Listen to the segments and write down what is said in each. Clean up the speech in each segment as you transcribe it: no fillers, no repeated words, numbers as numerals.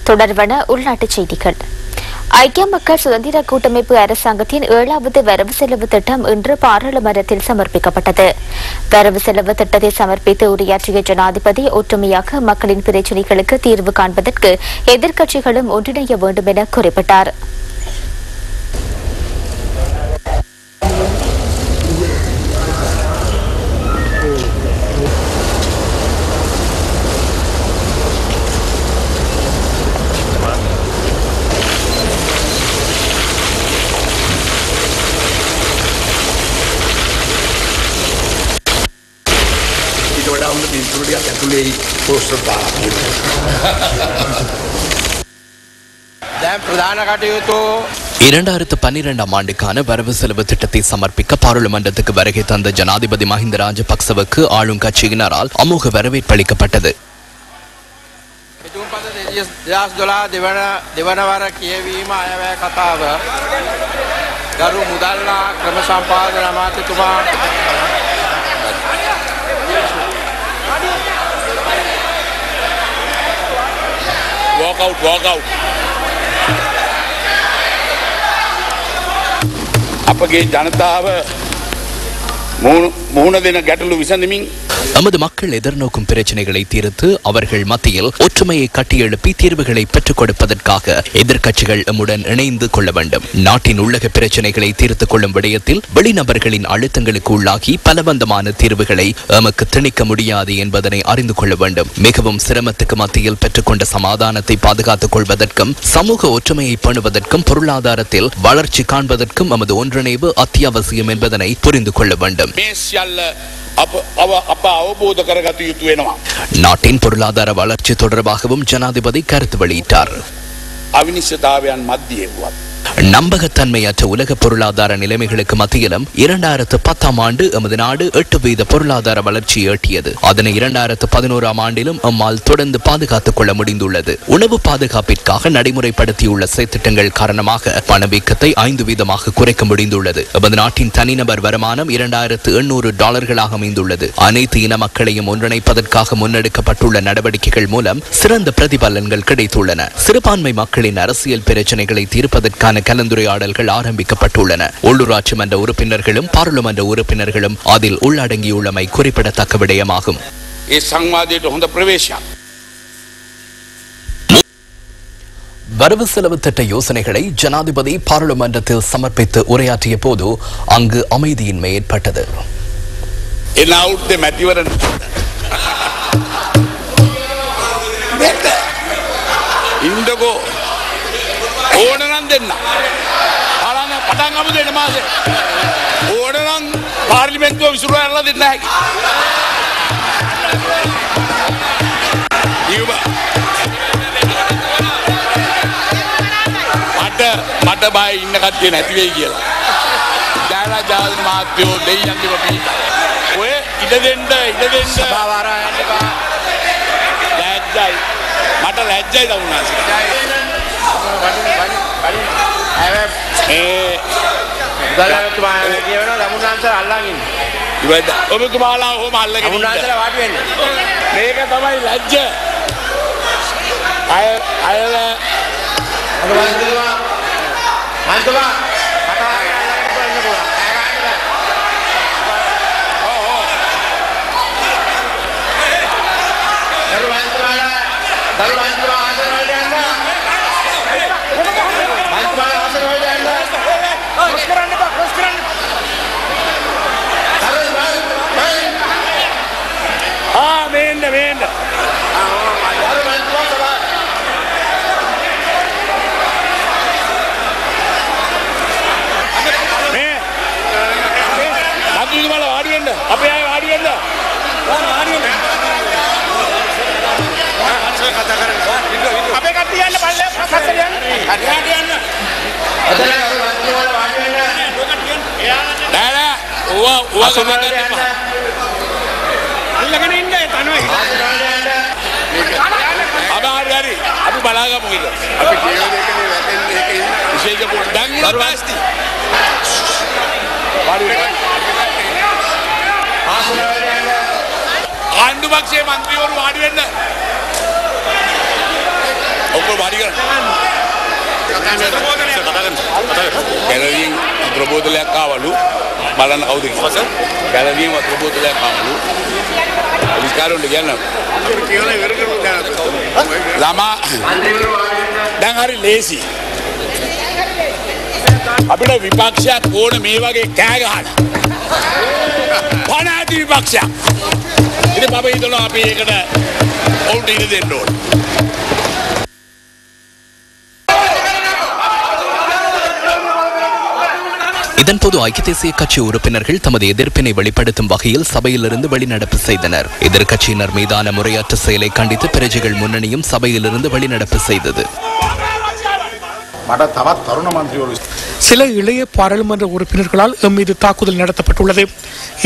தொடர்பான உள்நாட்டுச் செய்திகள். ஐக்கிய மக்கள் சுதந்திர கூட்டமைப்பு அரசாங்கத்தின் 7வது வரவு செலவு திட்டம் இன்று பாராளுமன்றத்தில் சமர்ப்பிக்கப்பட்டது. வரவு செலவு திட்டத்தை சமர்ப்பித்து உரையாற்றிய ஜனாதிபதி, ஒற்றுமையாக மக்களின் பிரச்சினைகளுக்கு தீர்வு காண்பதற்கு எதிர்க்கட்சிகளும் ஒன்றிணைய வேண்டும் என குறிப்பிட்டார். இரண்டாயிரத்து 12ஆம் ஆண்டுக்கான வரவு செலவு திட்டத்தை சமர்ப்பிக்க பாராளுமன்றத்துக்கு வருகை தந்த ஜனாதிபதி மஹிந்த ராஜபக்சவுக்கு ஆளும் கட்சியினரால் அமோக வரவேற்பு அளிக்கப்பட்டது. Walk out. අපගේ ජනතාව මුහුණ දෙන ගැටලු විසඳමින් நமது மக்கள் எதிர்நோக்கும் பிரச்சனைகளை தீர்த்து அவர்கள் மத்தியில் ஒற்றுமையை கட்டியெழுப்பி தீர்வுகளை பெற்றுக் கொடுப்பதற்காக எதிர்க்கட்சிகள் நம்முடன் இணைந்து கொள்ள வேண்டும். நாட்டின் உள்ளக பிரச்சனைகளை தீர்த்துக் கொள்ளும் விடயத்தில் வெளிநபர்களின் அழுத்தங்களுக்கு உள்ளாகி பலவந்தமான தீர்வுகளை எமக்கு திணிக்க முடியாது என்பதனை அறிந்து கொள்ள வேண்டும். மிகவும் சிரமத்துக்கு மத்தியில் பெற்றுக்கொண்ட சமாதானத்தை பாதுகாத்துக் கொள்வதற்கும் சமூக ஒற்றுமையை பேணுவதற்கும் பொருளாதாரத்தில் வளர்ச்சி காண்பதற்கும் நமது ஒன்றிணைவு அத்தியாவசியம் என்பதனை புரிந்து கொள்ள வேண்டும். நாட்டின் பொருளாதார வளர்ச்சி தொடர்பாகவும் ஜனாதிபதி கருத்து வெளியிட்டார். நம்பகத்தன்மையற்ற உலக பொருளாதார நிலைமைகளுக்கு மத்தியிலும் 2010ஆம் ஆண்டு எமது நாடு 8% பொருளாதார வளர்ச்சி எட்டியது. அதனை 2011ஆம் ஆண்டிலும் நம்மால் தொடர்ந்து பாதுகாத்துக் கொள்ள முடிந்துள்ளது. உணவு பாதுகாப்பிற்காக நடைமுறைப்படுத்தியுள்ள செயற்திட்டங்கள் காரணமாக பணவீக்கத்தை 5% குறைக்க முடிந்துள்ளது. எமது நாட்டின் தனிநபர் வருமானம் $2,800 அமைந்துள்ளது. அனைத்து இன மக்களையும் ஒன்றிணைப்பதற்காக முன்னெடுக்கப்பட்டுள்ள நடவடிக்கைகள் மூலம் சிறந்த பிரதிபலன்கள் கிடைத்துள்ளன. சிறுபான்மை மக்களின் அரசியல் பிரச்சனைகளை தீர்ப்பதற்கான கலந்துரையாடல்கள் ஆரம்பிக்கப்பட்டுள்ளன. உள்ளூராட்சி மன்ற உறுப்பினர்களும் பாராளுமன்ற உறுப்பினர்களும் அதில் உள்ளடங்கியுள்ளமை குறிப்பிடத்தக்க விடயமாகும். வரவு செலவு திட்ட யோசனைகளை ஜனாதிபதி பாராளுமன்றத்தில் சமர்ப்பித்து உரையாற்றிய போது அங்கு அமைதியின்மை ஏற்பட்டது. ඕනනම් දෙන්න. බලන්න පටන් ගමු දෙන්න මාසේ. ඕනනම් පාර්ලිමේන්තුව විසිරුවා යන්න දෙන්න හැකි. මට බය ඉන්න කට්ටිය නැති වෙයි කියලා. ජයලා ජාතික මාත්‍යෝ දෙයියන්ගේ වපී. ඔය ඉඩ දෙන්න සභාව ආරා යන්න එපා. ලැජ්ජයි. මට ලැජ්ජයි දවුනාසි. ඔබතුමාලා ඔහොම අල්ලගෙන මේක තමයි ලැජ්ජ. අයල මේන්න අතුතුමාල වාඩි වෙන්න. අපේ අය වාඩි වෙන්න. අපේ කට්ටිය යන්න පල්ලෙහාට පස්සට යන්න. කට්ටිය යන්න. අතන අතුතුමාල වාඩි වෙන්න. නෑ ඕවා ගමන් යන්න. අල්ලගෙන ඉන්න තනුයි. අබාරි අපි බලාගමු ඉත. අපි කියව දෙකනේ වැටෙන්නේ ඒක විශේෂ පොඩි දැන් උනාස්ති. ආණ්ඩු පක්ෂයේ മന്ത്രിවරු වාඩි වෙන්න. ඔක කැලරියෙන් වතුර බෝතලයක් ආවලු බලන්න කවුද කියලා. කැලරියෙන් වතුර බෝතලයක් ආවලු. විස්කාරොන්ට කියන්න. අපි කියලා ඉවර කරමු දැන්. ළමා දැන් හරි ලේසි. අපිට විපක්ෂයක් ඕන මේ වගේ කෑ ගහන. පණාති විපක්ෂයක්. ඉතින් අපි හිතනවා අපි ඒකට ඔවුන්ට ඉඩ දෙන්න ඕන. இதன்போது ஐக்கிய தேசிய கட்சி உறுப்பினர்கள் தமது எதிர்ப்பினை வெளிப்படுத்தும் வகையில் சபையிலிருந்து வெளிநடப்பு செய்தனர். எதிர்க்கட்சியினர் மீதான முறையற்ற செயலை கண்டித்து பிரஜைகள் முன்னணியும் சபையிலிருந்து வெளிநடப்பு செய்தது. சில இளைய பாராளுமன்ற உறுப்பினர்களால் மீது தாக்குதல் நடத்தப்பட்டுள்ளது.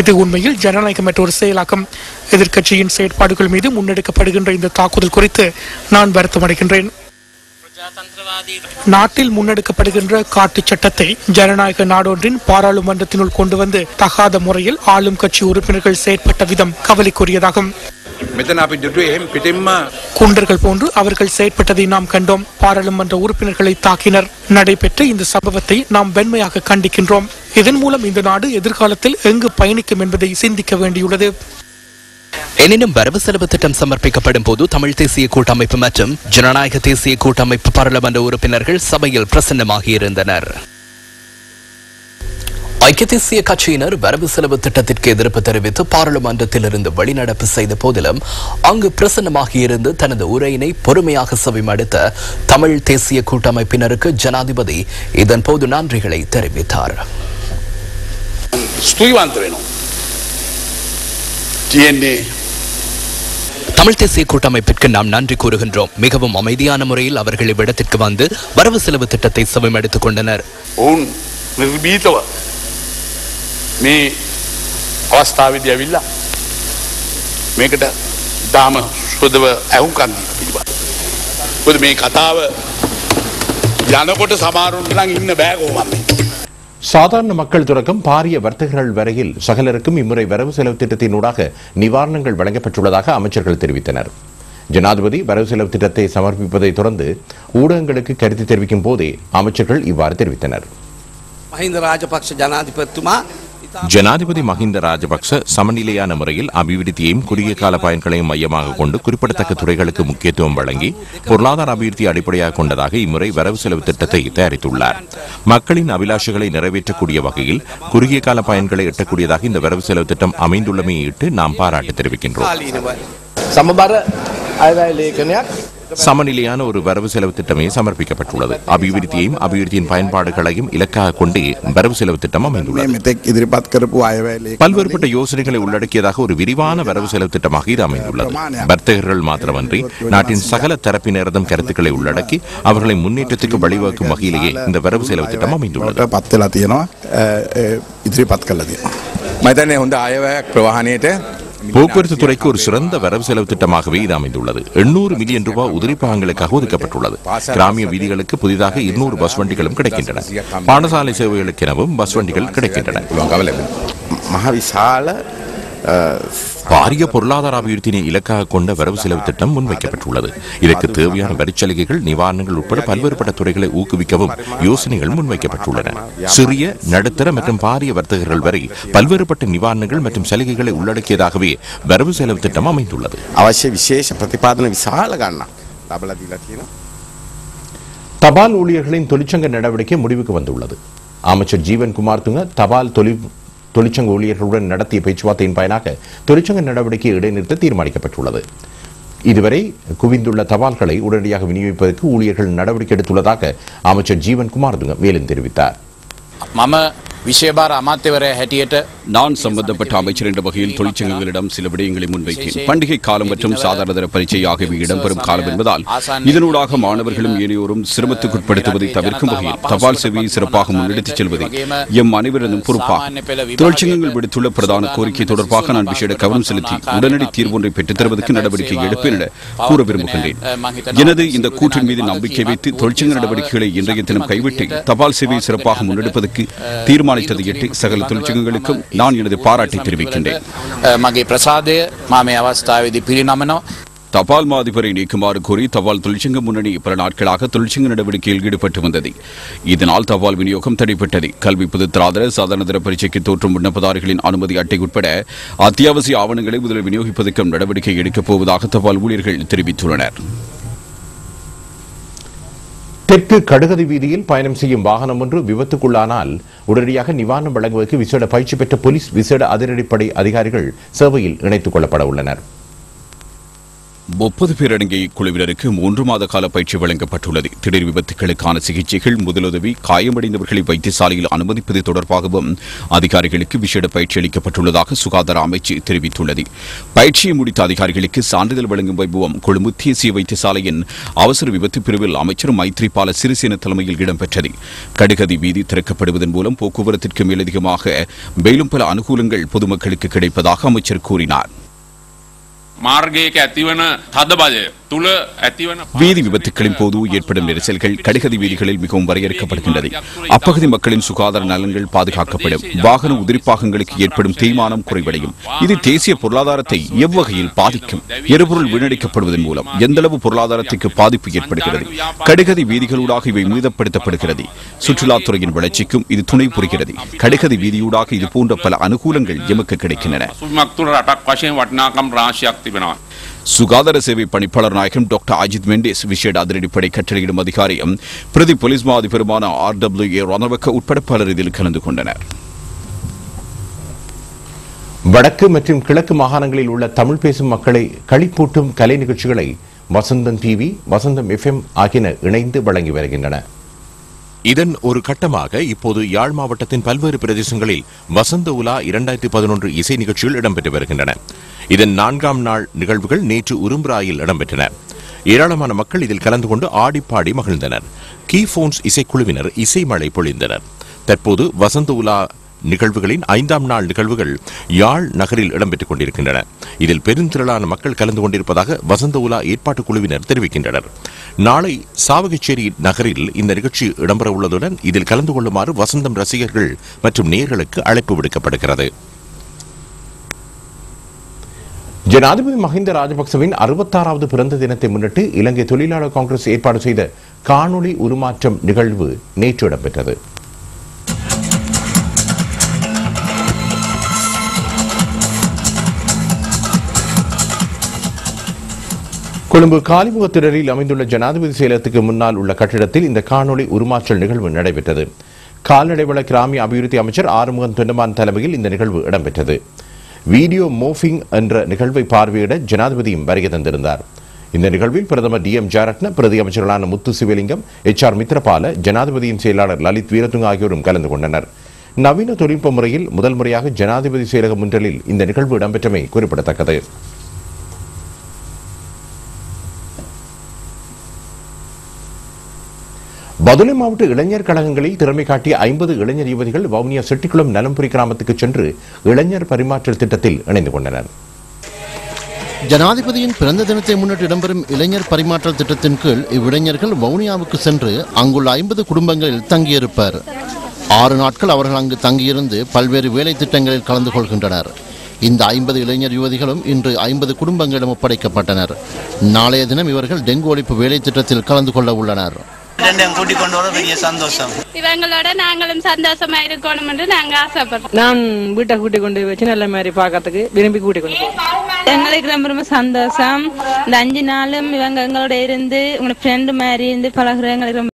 இது உண்மையில் ஜனநாயகமற்ற ஒரு செயலாக்கம். எதிர்க்கட்சியின் செயற்பாடுகள் மீது முன்னெடுக்கப்படுகின்ற இந்த தாக்குதல் குறித்து நான் வருத்தமடைகின்றேன். நாட்டில் முன்னெடுக்கப்படுகின்ற காட்டு சட்டத்தை ஜனநாயக நாடொன்றின் பாராளுமன்றத்தினுள் கொண்டு வந்து தகாத முறையில் ஆளும் கட்சி உறுப்பினர்கள் செயற்பட்ட விதம் கவலைக்குரியதாகும். குண்டர்கள் போன்று அவர்கள் செயற்பட்டதை நாம் கண்டோம். பாராளுமன்ற உறுப்பினர்களை தாக்கினர். நடைபெற்ற இந்த சம்பவத்தை நாம் வெண்மையாக கண்டிக்கின்றோம். இதன் மூலம் இந்த நாடு எதிர்காலத்தில் எங்கு பயணிக்கும் என்பதை சிந்திக்க வேண்டியுள்ளது. எனினும் வரவு செலவு திட்டம் சமர்ப்பிக்கப்படும் போது தமிழ் தேசிய கூட்டமைப்பு மற்றும் ஜனநாயக தேசிய கூட்டமைப்பு பாராளுமன்ற உறுப்பினர்கள் சபையில் பிரசன்னமாகியிருந்தனர். ஐக்கிய தேசிய கட்சியினர் வரவு செலவு திட்டத்திற்கு எதிர்ப்பு தெரிவித்து பாராளுமன்றத்திலிருந்து வெளிநடப்பு செய்த போதிலும் அங்கு பிரசன்னமாகியிருந்து தனது உரையினை பொறுமையாக செவிமடுத்த தமிழ் தேசிய கூட்டமைப்பினருக்கு ஜனாதிபதி இதன் போது நன்றிகளை தெரிவித்தார். தமிழ் தேசிய கூட்டமைப்பிற்கு நாம் நன்றி கூறுகின்றோம். மிகவும் அமைதியான முறையில் அவர்கள் இவ்விடத்திற்கு வந்து வரவு செலவு திட்டத்தை செவிமடுத்துக் கொண்டனர். මේ අවස්ථාවේදී ඇවිල්ලා මේකට දාම සුදව ඇහුම්කන් දීලා පිළිබඳ. මොකද මේ කතාව යනකොට සමහරුන්ට නම් ඉන්න බෑ කොහොමද? சாதாரண மக்கள் தொடக்கம் பாரிய வர்த்தகர்கள் வரையில் சகலருக்கும் இம்முறை வரவு செலவு திட்டத்தினூடாக நிவாரணங்கள் வழங்கப்பட்டுள்ளதாக அமைச்சர்கள் தெரிவித்தனர். ஜனாதிபதி வரவு செலவு திட்டத்தை சமர்ப்பிப்பதை தொடர்ந்து ஊடகங்களுக்கு கருத்து தெரிவிக்கும் போதே அமைச்சர்கள் இவ்வாறு தெரிவித்தனர். ஜனாதிபதி மஹிந்த ராஜபக்ச சமநிலையான முறையில் அபிவிருத்தியையும் குறுகிய கால பயன்களையும் மையமாக கொண்டு குறிப்பிடத்தக்க துறைகளுக்கு முக்கியத்துவம் வழங்கி பொருளாதார அபிவிருத்தி அடிப்படையாக கொண்டதாக இம்முறை வரவு செலவு திட்டத்தை தயாரித்துள்ளார். மக்களின் அபிலாஷைகளை நிறைவேற்றக்கூடிய வகையில் குறுகிய கால பயன்களை எட்டக்கூடியதாக இந்த வரவு செலவு திட்டம் அமைந்துள்ளமையிட்டு நாம் பாராட்டு தெரிவிக்கின்றோம். சமநிலையான ஒரு வரவு செலவு திட்டமே சமர்ப்பிக்கப்பட்டுள்ளது. அபிவிருத்தியையும் அபிவிருத்தியின் பயன்பாடுகளையும் இலக்காக கொண்டு வரவு செலவு திட்டம் அமைந்துள்ளது. பல்வேறுபட்ட யோசனைகளை உள்ளடக்கியதாக ஒரு விரிவான வரவு செலவு திட்டமாக இது அமைந்துள்ளது. வர்த்தகர்கள் மாத்திரமன்றி நாட்டின் சகல தரப்பினரதும் கருத்துக்களை உள்ளடக்கி அவர்களை முன்னேற்றத்துக்கு வழிவகுக்கும் வகையிலேயே இந்த வரவு செலவு திட்டம் அமைந்துள்ளது. போக்குவரத்து துறைக்கு ஒரு சிறந்த வரவு செலவு திட்டமாகவே இது அமைந்துள்ளது. 800 மில்லியன் ரூபாய் உதிரிப்பாகங்களுக்காக ஒதுக்கப்பட்டுள்ளது. கிராமிய வீதிகளுக்கு புதிதாக 200 பஸ் வண்டிகளும் கிடைக்கின்றன. பாடசாலை சேவைகளுக்கெனவும் பஸ் வண்டிகள் கிடைக்கின்றன. பாரிய பொருளாதார அபிவிருத்தியை இலக்காக கொண்ட வரவு செலவு திட்டம் முன்வைக்கப்பட்டுள்ளது. இதற்கு தேவையான வரிச்சலுகைகள், நிவாரணங்கள் உட்பட பல்வேறுபட்ட துறைகளை ஊக்குவிக்கவும் யோசனைகள் முன்வைக்கப்பட்டுள்ளன. சிறிய, நடுத்தர மற்றும் பாரிய வர்த்தகர்கள் வரை பல்வேறுபட்ட நிவாரணங்கள் மற்றும் சலுகைகளை உள்ளடக்கியதாகவே வரவு செலவு திட்டம் அமைந்துள்ளது. தபால் ஊழியர்களின் தொழிற்சங்க நடவடிக்கை முடிவுக்கு வந்துள்ளது. அமைச்சர் ஜீவன் குமார் துங்க தபால் தொழிற்சங்க ஊழியர்களுடன் நடத்திய பேச்சுவார்த்தையின் பயனாக தொழிற்சங்க நடவடிக்கையை இடைநிறுத்த தீர்மானிக்கப்பட்டுள்ளது. இதுவரை குவிந்துள்ள தபால்களை உடனடியாக விநியோகிப்பதற்கு ஊழியர்கள் நடவடிக்கை எடுத்துள்ளதாக அமைச்சர் ஜீவன் குமார் துங்க மேலும் தெரிவித்தார். நான் சம்பந்தப்பட்ட அமைச்சர் என்ற வகையில் தொழிற்சங்கங்களிடம் சில விடயங்களை முன்வைத்தேன். பண்டிகை காலம் மற்றும் சாதாரண பரீட்சை ஆகியவை இடம்பெறும் காலம் என்பதால் இதனூடாக மாணவர்களும் ஏனையோரும் சிரமத்துக்குட்படுத்துவதை தவிர்க்கும் வகையில் தபால் சேவையை சிறப்பாக முன்னெடுத்துச் செல்வதை எம் அனைவரதும் பொறுப்பாகும். தொழிற்சங்கங்கள் விடுத்துள்ள பிரதான கோரிக்கை தொடர்பாக நான் விசேட கவனம் செலுத்தி உடனடி தீர்வு ஒன்றை பெற்றுத் தருவதற்கு நடவடிக்கை எடுப்பேன் என கூற விரும்புகின்றேன். எனது இந்த கூற்றின் மீது நம்பிக்கை வைத்து தொழிற்சங்க நடவடிக்கைகளை இன்றைய தினம் கைவிட்டு தபால் சேவையை சிறப்பாக முன்னெடுப்பதற்கு தீர்மானித்ததையிட்டு சகல தொழிற்சங்கங்களுக்கும் நான் எனது பாராட்டை தெரிவிக்கின்றேன். මගේ ප්‍රසාදය මම මේ අවස්ථාවේදී පිරිනමනවා. தபால் மா அதிபரை நீக்குமாறு கோரி தபால் தொழிற்சங்க முன்னணி பல நாட்களாக தொழிற்சங்க நடவடிக்கையில் ஈடுபட்டு வந்தது. இதனால் தபால் விநியோகம் தடைப்பட்டது. கல்வி பொதுத்தராதர சாதாரணதர பரீட்சைக்கு தோற்றும் விண்ணப்பதாரிகளின் அனுமதி அட்டை உட்பட அத்தியாவசிய ஆவணங்களை முதலில் விநியோகிப்பதற்கும் நடவடிக்கை எடுக்கப் போவதாக தபால் ஊழியர்கள் தெரிவித்துள்ளனர். தெற்கு கடுகதி வீதியில் பயணம் செய்யும் வாகனம் ஒன்று விபத்துக்குள்ளானால் உடனடியாக நிவாரணம் வழங்குவதற்கு விசேட பயிற்சி பெற்ற போலீஸ் விசேட அதிரடிப்படை அதிகாரிகள் சேவையில் இணைத்துக் கொள்ளப்பட உள்ளனர். 30 பேர் அடங்கிய இக்குழுவினருக்கு 3 மாத கால பயிற்சி வழங்கப்பட்டுள்ளது. திடீர் விபத்துகளுக்கான சிகிச்சைகள், முதலுதவி, காயமடைந்தவர்களை வைத்தியசாலையில் அனுமதிப்பது தொடர்பாகவும் அதிகாரிகளுக்கு விசேட பயிற்சி அளிக்கப்பட்டுள்ளதாக சுகாதார அமைச்சு தெரிவித்துள்ளது. பயிற்சியை முடித்த அதிகாரிகளுக்கு சான்றிதழ் வழங்கும் வைபவம் கொழும்பு தேசிய வைத்தியசாலையின் அவசர விபத்து பிரிவில் அமைச்சர் மைத்ரிபால சிறிசேன தலைமையில் இடம்பெற்றது. கடுகதி வீதி திறக்கப்படுவதன் மூலம் போக்குவரத்திற்கு மேலதிகமாக மேலும் பல அனுகூலங்கள் பொதுமக்களுக்கு கிடைப்பதாக அமைச்சர் கூறினார். මාර්ගයක ඇතිවන තදබලය තුළ ඇතිවන வீதி விபத்துகளின் போது ஏற்படும் நெரிசல்கள் கடுகதி வீதிகளில் மிகவும் வரையறுக்கப்படுகின்றது. அப்பகுதி மக்களின் சுகாதார நலன்கள் பாதுகாக்கப்படும். வாகன உதிரிப்பாகங்களுக்கு ஏற்படும் தேய்மானம் குறைவடையும். இது தேசிய பொருளாதாரத்தை எவ்வகையில் பாதிக்கும்? எரிபொருள் வீணடிக்கப்படுவதன் மூலம் எந்தளவு பொருளாதாரத்திற்கு பாதிப்பு ஏற்படுகிறது? கடுகதி வீதிகளூடாக இவை மீதப்படுத்தப்படுகிறது. சுற்றுலாத்துறையின் வளர்ச்சிக்கும் இது துணை புரிகிறது. கடுகதி வீதியூடாக இது போன்ற பல அனுகூலங்கள் எமக்கு கிடைக்கின்றன. சுகாதார சேவை பணிப்பாளர் நாயகம் டாக்டர் அஜித் மெண்டேஸ், விசேட அதிரடிப்படை கட்டளையிடும் அதிகாரியும் பிரதி போலீஸ் மா அதிபருமான RWA ரணவக்க உட்பட பலர் இதில் கலந்து கொண்டனர். வடக்கு மற்றும் கிழக்கு மாகாணங்களில் உள்ள தமிழ் பேசும் மக்களை களிப்பூட்டும் கலை நிகழ்ச்சிகளை வசந்தம் டிவி, வசந்தம் FM ஆகியன இணைந்து வழங்கி வருகின்றன. இதன் ஒரு கட்டமாக இப்போது யாழ் மாவட்டத்தின் பல்வேறு பிரதேசங்களில் வசந்த உலா 2011 இசை நிகழ்ச்சிகள் இடம்பெற்று வருகின்றன. இதன் 4ஆம் நாள் நிகழ்வுகள் நேற்று உரும்பிராயில் இடம்பெற்றன. ஏராளமான மக்கள் இதில் கலந்து கொண்டு ஆடிப்பாடி மகிழ்ந்தனர். கீபோன்ஸ் இசைக்குழுவினர் இசை மழை பொழிந்தனர். தற்போது வசந்த உலா நிகழ்வுகளின் 5ஆம் நாள் நிகழ்வுகள் யாழ் நகரில் இடம்பெற்றுக் கொண்டிருக்கின்றன. இதில் பெருந்திரளான மக்கள் கலந்து கொண்டிருப்பதாக வசந்த உலா ஏற்பாட்டு குழுவினர் தெரிவிக்கின்றனர். நாளை சாவகச்சேரி நகரில் இந்த நிகழ்ச்சி இடம்பெற உள்ளதுடன் இதில் கலந்து கொள்ளுமாறு வசந்தம் ரசிகர்கள் மற்றும் நேயர்களுக்கு அழைப்பு விடுக்கப்படுகிறது. ஜனாதிபதி மஹிந்த ராஜபக்சவின் 66வது பிறந்த தினத்தை முன்னிட்டு இலங்கை தொழிலாளர் காங்கிரஸ் ஏற்பாடு செய்த காணொளி உருமாற்றம் நிகழ்வு நேற்று இடம்பெற்றது. கொழும்பு காலிமுகத்திடரில் அமைந்துள்ள ஜனாதிபதி செயலகத்துக்கு முன்னால் உள்ள கட்டிடத்தில் இந்த காணொளி உருமாற்றல் நிகழ்வு நடைபெற்றது. கால்நடைவள கிராமிய அபிவிருத்தி அமைச்சர் ஆறுமுகன் தொண்டமான் தலைமையில் இந்த நிகழ்வு இடம்பெற்றது. வீடியோ மோஃபிங் என்ற நிகழ்வை பார்வையிட ஜனாதிபதியும் வருகை தந்திருந்தார். இந்த நிகழ்வில் பிரதமர் DM ஜெயரத்ன, பிரதி அமைச்சர்களான முத்து சிவலிங்கம், HR மித்ரபால, ஜனாதிபதியின் செயலாளர் லலித் வீரதுங்க ஆகியோரும் கலந்து கொண்டனர். நவீன தொழில்நுட்ப முறையில் முதல் முறையாக ஜனாதிபதி செயலக முன்றலில் இந்த நிகழ்வு இடம்பெற்றமை குறிப்பிடத்தக்கது. பதுளை மாவட்ட இளைஞர் கழகங்களில் திறமை காட்டிய 50 இளைஞர் யுவதிகள் வவுனியா செட்டிக்குளம் நலம்புரி கிராமத்துக்கு சென்று இளைஞர் பரிமாற்றல் திட்டத்தில் இணைந்து கொண்டனர். ஜனாதிபதியின் பிறந்த தினத்தை முன்னிட்டு இடம்பெறும் இளைஞர் பரிமாற்றல் திட்டத்தின் கீழ் இவ்விளைஞர்கள் வவுனியாவுக்கு சென்று அங்குள்ள 50 குடும்பங்களில் தங்கியிருப்பர். 6 நாட்கள் அவர்கள் அங்கு தங்கியிருந்து பல்வேறு வேலை திட்டங்களில் கலந்து கொள்கின்றனர். இந்த 50 இளைஞர் யுவதிகளும் இன்று 50 குடும்பங்களிடம் ஒப்படைக்கப்பட்டனர். நாளைய தினம் இவர்கள் டெங்கு ஒழிப்பு வேலை திட்டத்தில் கலந்து கொள்ள உள்ளனர். இவங்களோட நாங்களும் சந்தோஷமா இருக்கணும் என்று நாங்க ஆசைப்படுறோம். நான் வீட்டை கூட்டிக் கொண்டு வச்சு நல்ல மாதிரி பார்க்கறதுக்கு விரும்பி கூட்டிக் கொண்டு எங்களுக்கு ரொம்ப ரொம்ப சந்தோஷம். இந்த 5 நாளும் இவங்க எங்களோட இருந்து உங்க ஃப்ரெண்டு மாதிரி இருந்து பழகுற எங்களுக்கு